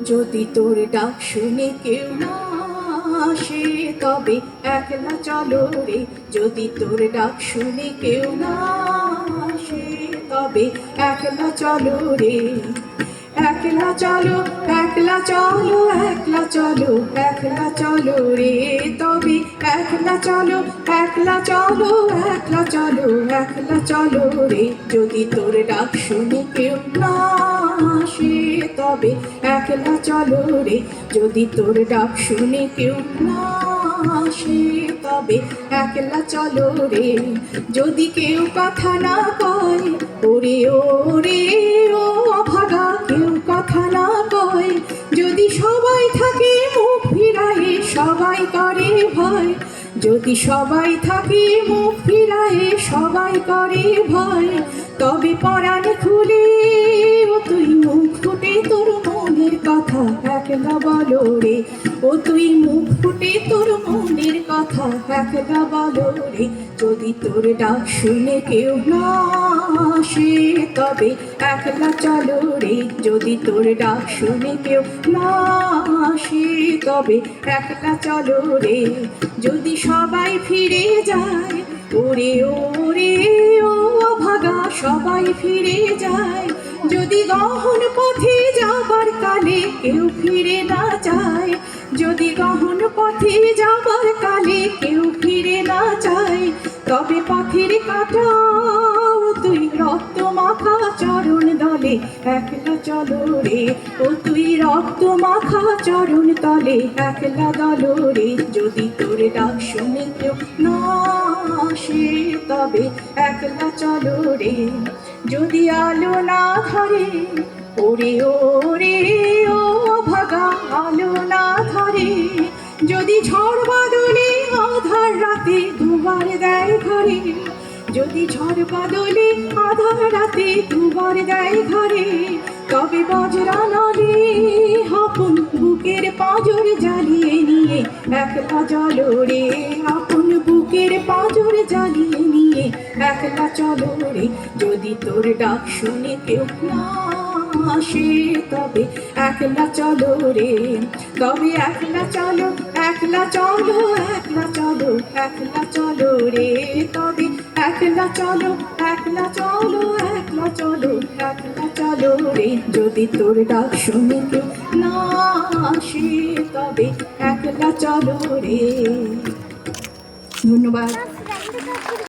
যদি তোর ডাক শুনে কেউ না আসে তবে একলা চলো রে। যদি তোর ডাক শুনে কেউ না আসে তবে একলা চলো রে। একলা চলো, একলা চলো, একলা চলো, একলা চলো রে। তবে একলা চলো, একলা চলো, একলা চলো, একলা চলো রে। যদি তোর ডাক শুনে কেউ না আসে তবে একলা চলো রে। যদি তোর ডাক শুনে কেউ না আসে তবে একলা চলো রে। যদি কেউ কথা না কয় ওরে ওরে ও ভাগা, কেউ কথা না কয়, যদি সবাই থাকে মুখ ফিরায়ে সবাই করে ভয়। যদি সবাই থাকে মুখ ফিরায়ে সবাই করে ভয়, তবে পরাণ খুলে ও তুই মুখ ফুটে তোর মনের কথা একলা বলো রে। ও তুই মুখ ফুটে তোর মনের কথা একলা বলো রে। যদি তোর ডাক শুনে কেউ না আসে তবে একলা চলো রে। যদি তোর ডাক শুনে কেউ না আসে তবে একলা চলো রে। যদি সবাই ফিরে যায় ওরে ওরে ও ভাগা, সবাই ফিরে যায়। যদি গহন পথে যাবার কালে কেউ ফিরে না যায়, যদি গহন পথে যাবার কালে কেউ ফিরে না যায়, তবে পথের কাটা তুই রক্ত মাখা চরণ দলে একলা চলো রে। ও তুই রক্ত মাখা চরণ তলে একলা দলো রে। যদি তোর ডাক শুনে কেউ না আসে তবে একলা চলো রে। যদি আলো না ধরে ওরে ওরে ও ভাগা, আলো না ধরে, যদি ঝড় বাদলে আধার রাতে দুবার দেয় ঘরে, যদি ঝড় বাদলে আধার রাতে দুবার দেয় ঘরে, তবে বজরা নলে আপন বুকের পাঁজর জ্বালিয়ে নিয়ে একলা চলো রে। আপন বুকের পাঁজর জ্বালিয়ে নিয়ে একলা চলো রে। যদি তোর ডাক শুনে কেউ না আসে তবে একলা চলো রে। তবে একলা চলো, একলা চলো, একলা চলো, একলা চলো রে। তবে একলা চলো, একলা চলো, একলা চলো, একলা চলো রে। যদি তোর ডাক শুনে কেউ না আসে তবে একলা চলো রে। ধন্যবাদ।